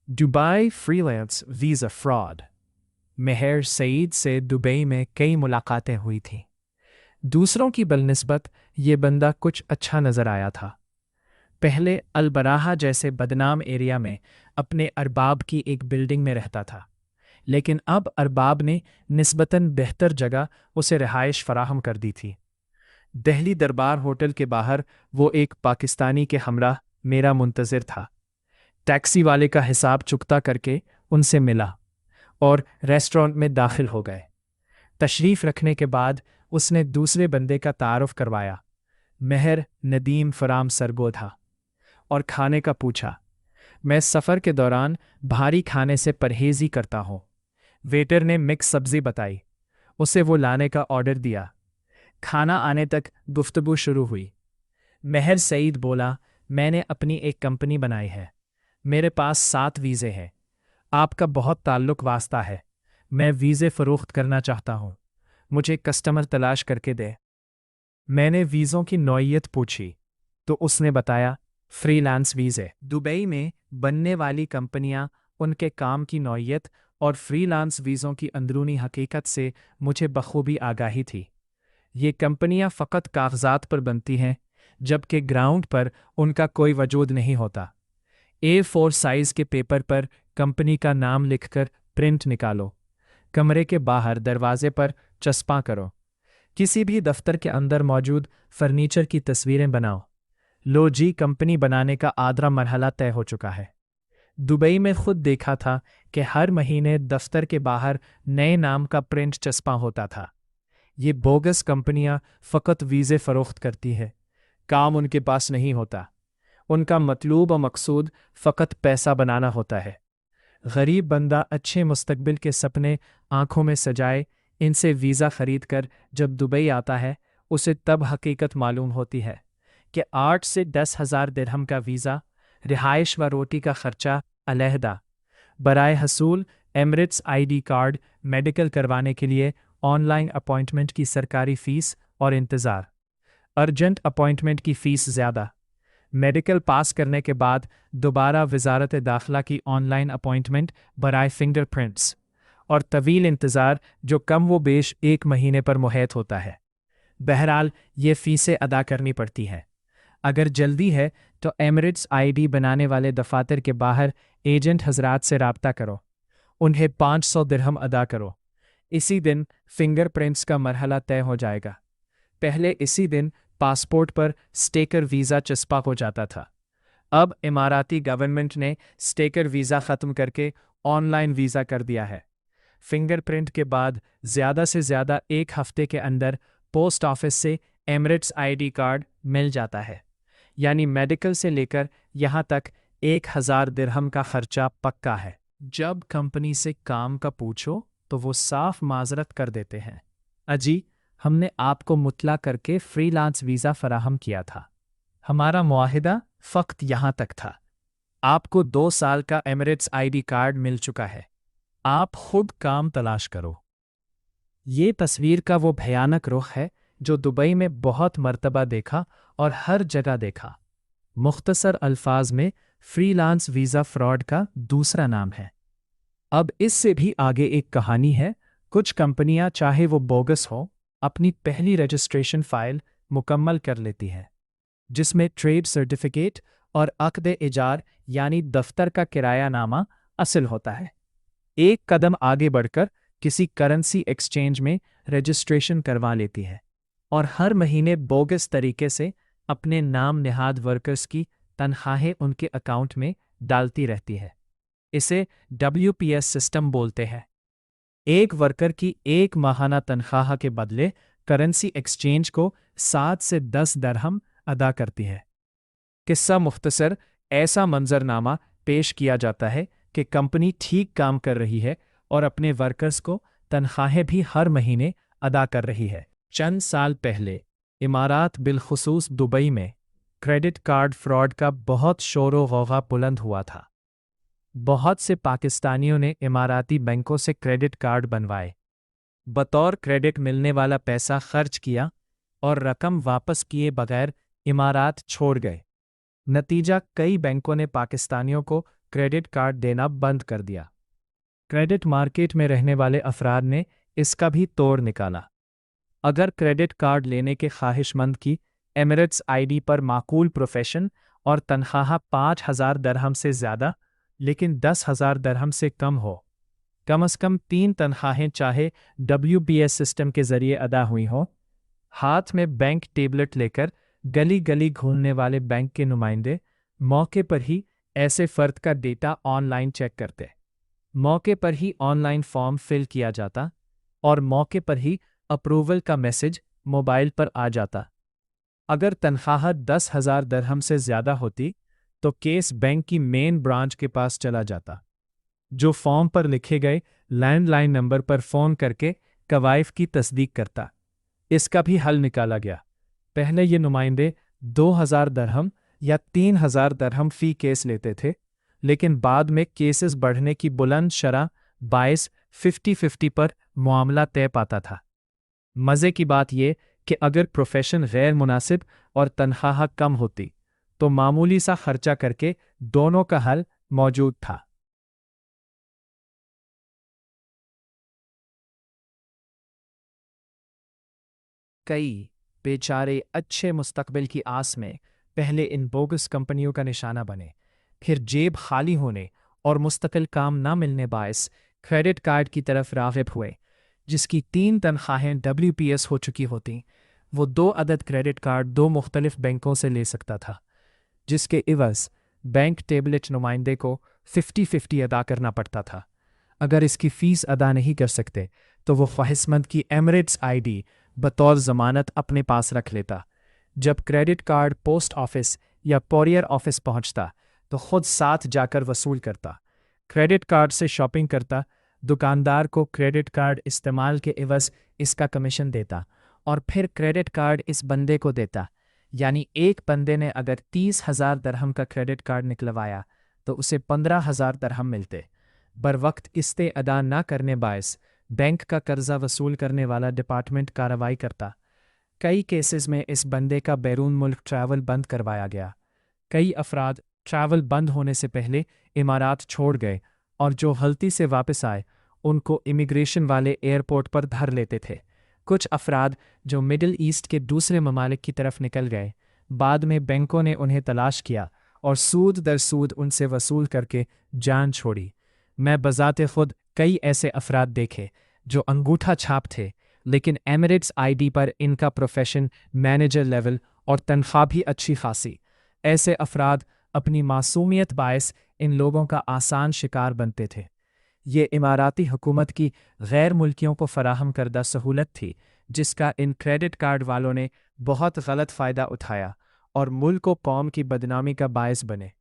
Dubai freelance visa fraud. Mehar Saeed से Dubai में कई मुलाकातें हुई थीं। दूसरों की बनिस्बत ये बंदा कुछ अच्छा नज़र आया था। पहले अलबराहा जैसे बदनाम एरिया में अपने अरबाब की एक बिल्डिंग में रहता था, लेकिन अब अरबाब ने निस्बतन बेहतर जगह उसे रिहाइश फराहम कर दी थी। दिल्ली दरबार होटल के बाहर वो एक पाकिस्तानी के हमरा मेरा मुंतज़िर था। टैक्सी वाले का हिसाब चुकता करके उनसे मिला और रेस्टोरेंट में दाखिल हो गए। तशरीफ़ रखने के बाद उसने दूसरे बंदे का तारुफ करवाया। मेहर नदीम फराम सरगो था और खाने का पूछा। मैं सफ़र के दौरान भारी खाने से परहेज़ ही करता हूँ। वेटर ने मिक्स सब्ज़ी बताई। उसे वो लाने का ऑर्डर दिया। खाना आने तक गुफ्तगू शुरू हुई। मेहर सईद बोला, मैंने अपनी एक कंपनी बनाई है। मेरे पास 7 वीज़े हैं। आपका बहुत ताल्लुक़ वास्ता है। मैं वीज़े फ़रोख्त करना चाहता हूँ। मुझे कस्टमर तलाश करके दे। मैंने वीज़ों की नौइयत पूछी तो उसने बताया, फ्रीलांस वीज़े। दुबई में बनने वाली कंपनियां, उनके काम की नौइयत और फ्रीलांस वीज़ों की अंदरूनी हकीकत से मुझे बखूबी आगाही थी। ये कंपनियां फ़कत कागज़ात पर बनती हैं, जबकि ग्राउंड पर उनका कोई वजूद नहीं होता। A4 साइज़ के पेपर पर कंपनी का नाम लिखकर प्रिंट निकालो। कमरे के बाहर दरवाजे पर चस्पा करो। किसी भी दफ्तर के अंदर मौजूद फर्नीचर की तस्वीरें बनाओ। लो जी, कंपनी बनाने का आधरा मरहला तय हो चुका है। दुबई में खुद देखा था कि हर महीने दफ्तर के बाहर नए नाम का प्रिंट चस्पा होता था। ये बोगस कंपनियां फ़कत वीज़े फ़रोख्त करती है, काम उनके पास नहीं होता। उनका मतलूब और मकसूद फ़कत पैसा बनाना होता है। गरीब बंदा अच्छे मुस्तकबिल के सपने आंखों में सजाए इनसे वीज़ा ख़रीद कर जब दुबई आता है, उसे तब हकीकत मालूम होती है कि 8 से 10,000 दिरहम का वीज़ा, रिहाइश व रोटी का खर्चा अलहदा, बराए हसूल एमिरेट्स ID कार्ड, मेडिकल करवाने के लिए ऑनलाइन अपॉइंटमेंट की सरकारी फ़ीस और इंतज़ार, अर्जेंट अपॉइंटमेंट की फ़ीस ज़्यादा, मेडिकल पास करने के बाद दोबारा वजारत दाखिला की ऑनलाइन अपॉइंटमेंट बराए फिंगरप्रिंट्स, और तवील इंतज़ार जो कम व बेश 1 महीने पर मुहैत होता है। बहरहाल ये फ़ीसें अदा करनी पड़ती हैं। अगर जल्दी है तो एमिरेट्स ID बनाने वाले दफातर के बाहर एजेंट हजरात से राब्ता करो। उन्हें 500 दिरहम अदा करो। इसी दिन फिंगरप्रिंट्स का मरहला तय हो जाएगा। पहले इसी दिन पासपोर्ट पर स्टेकर वीज़ा चस्पा हो जाता था। अब इमाराती गवर्नमेंट ने स्टेकर वीज़ा ख़त्म करके ऑनलाइन वीज़ा कर दिया है। फिंगरप्रिंट के बाद ज़्यादा से ज़्यादा 1 हफ्ते के अंदर पोस्ट ऑफिस से एमिरेट्स ID कार्ड मिल जाता है। यानी मेडिकल से लेकर यहाँ तक 1,000 दिरहम का खर्चा पक्का है। जब कंपनी से काम का पूछो तो वो साफ माजरत कर देते हैं, अजी हमने आपको मुतला करके फ्रीलांस वीज़ा फराहम किया था। हमारा मुआहिदा फ़क्त यहाँ तक था। आपको 2 साल का एमिरेट्स ID कार्ड मिल चुका है। आप खुद काम तलाश करो। ये तस्वीर का वो भयानक रुख है जो दुबई में बहुत मर्तबा देखा और हर जगह देखा। मुख्तसर अल्फाज में फ्रीलांस वीज़ा फ्रॉड का दूसरा नाम है। अब इससे भी आगे एक कहानी है। कुछ कंपनियां, चाहे वो बोगस हो, अपनी पहली रजिस्ट्रेशन फ़ाइल मुकम्मल कर लेती हैं, जिसमें ट्रेड सर्टिफिकेट और अक़्द इजार यानी दफ्तर का किरायानामा असल होता है। एक कदम आगे बढ़कर किसी करेंसी एक्सचेंज में रजिस्ट्रेशन करवा लेती है और हर महीने बोगस तरीके से अपने नाम निहाद वर्कर्स की तनख्वाहें उनके अकाउंट में डालती रहती है। इसे WPS सिस्टम बोलते हैं। एक वर्कर की 1 माहाना तनख्वाह के बदले करेंसी एक्सचेंज को 7 से 10 दरहम अदा करती है। किस्सा मुख्तसर, ऐसा मंजरनामा पेश किया जाता है कि कंपनी ठीक काम कर रही है और अपने वर्कर्स को तनख्वाहें भी हर महीने अदा कर रही है। चंद साल पहले इमारात बिलखुसूस दुबई में क्रेडिट कार्ड फ्रॉड का बहुत शोर गौगा बुलंद हुआ था। बहुत से पाकिस्तानियों ने इमाराती बैंकों से क्रेडिट कार्ड बनवाए, बतौर क्रेडिट मिलने वाला पैसा खर्च किया और रकम वापस किए बगैर इमारात छोड़ गए। नतीजा, कई बैंकों ने पाकिस्तानियों को क्रेडिट कार्ड देना बंद कर दिया। क्रेडिट मार्केट में रहने वाले अफराद ने इसका भी तोड़ निकाला। अगर क्रेडिट कार्ड लेने के ख्वाहिशमंद की एमिरेट्स आईडी पर माकूल प्रोफेशन और तनख्वाह 5,000 दरहम से ज़्यादा लेकिन 10,000 दरहम से कम से कम 3 तनख्वाहें चाहे WBS सिस्टम के ज़रिए अदा हुई हों, हाथ में बैंक टेबलेट लेकर गली गली घूमने वाले बैंक के नुमाइंदे मौके पर ही ऐसे फ़र्द का डेटा ऑनलाइन चेक करते, मौके पर ही ऑनलाइन फॉर्म फिल किया जाता और मौके पर ही अप्रूवल का मैसेज मोबाइल पर आ जाता। अगर तनख्वाह 10,000 दरहम से ज़्यादा होती तो केस बैंक की मेन ब्रांच के पास चला जाता, जो फॉर्म पर लिखे गए लैंडलाइन नंबर पर फ़ोन करके कवायफ की तस्दीक करता। इसका भी हल निकाला गया। पहले ये नुमाइंदे 2,000 दरहम या 3,000 दरहम फ़ी केस लेते थे, लेकिन बाद में केसेस बढ़ने की बुलंद शरह 50-50 पर मामला तय पाता था। मज़े की बात यह कि अगर प्रोफेशन गैर मुनासिब और तनख्वाह कम होती तो मामूली सा खर्चा करके दोनों का हल मौजूद था। कई बेचारे अच्छे मुस्तकबिल की आस में पहले इन बोगस कंपनियों का निशाना बने, फिर जेब खाली होने और मुस्तकिल काम ना मिलने बायस क्रेडिट कार्ड की तरफ राग़िब हुए। जिसकी 3 तनख्वाहें WPS हो चुकी होती, वो 2 अदद क्रेडिट कार्ड 2 मुख्तलिफ बैंकों से ले सकता था, जिसके इवज़ बैंक टेबलेट नुमाइंदे को 50-50 अदा करना पड़ता था। अगर इसकी फ़ीस अदा नहीं कर सकते तो वो ख्वाहिशमंद की एमिरेट्स आईडी बतौर ज़मानत अपने पास रख लेता। जब क्रेडिट कार्ड पोस्ट ऑफिस या कोरियर ऑफिस पहुंचता तो खुद साथ जाकर वसूल करता, क्रेडिट कार्ड से शॉपिंग करता, दुकानदार को क्रेडिट कार्ड इस्तेमाल के इवज़ इसका कमीशन देता और फिर क्रेडिट कार्ड इस बंदे को देता। यानी एक बंदे ने अगर 30,000 दरहम का क्रेडिट कार्ड निकलवाया तो उसे 15,000 दरहम मिलते। बर वक्त किस्तें अदा ना करने बायस बैंक का कर्जा वसूल करने वाला डिपार्टमेंट कार्रवाई करता। कई केसेस में इस बंदे का बैरून मुल्क ट्रैवल बंद करवाया गया। कई अफराद ट्रैवल बंद होने से पहले इमारात छोड़ गए और जो गलती से वापस आए उनको इमिग्रेशन वाले एयरपोर्ट पर धर लेते थे। कुछ अफराद जो मिडिल ईस्ट के दूसरे ममालिक की तरफ निकल गए, बाद में बैंकों ने उन्हें तलाश किया और सूद दर सूद उनसे वसूल करके जान छोड़ी। मैं बज़ाते खुद कई ऐसे अफराद देखे जो अंगूठा छाप थे, लेकिन एमिरेट्स आईडी पर इनका प्रोफेशन मैनेजर लेवल और तनख्वाह भी अच्छी खासी। ऐसे अफराद अपनी मासूमियत बायस इन लोगों का आसान शिकार बनते थे। ये इमाराती हुकूमत की गैर मुल्कियों को फराहम करदा सहूलत थी, जिसका इन क्रेडिट कार्ड वालों ने बहुत गलत फ़ायदा उठाया और मुल्क व कौम की बदनामी का बायस बने।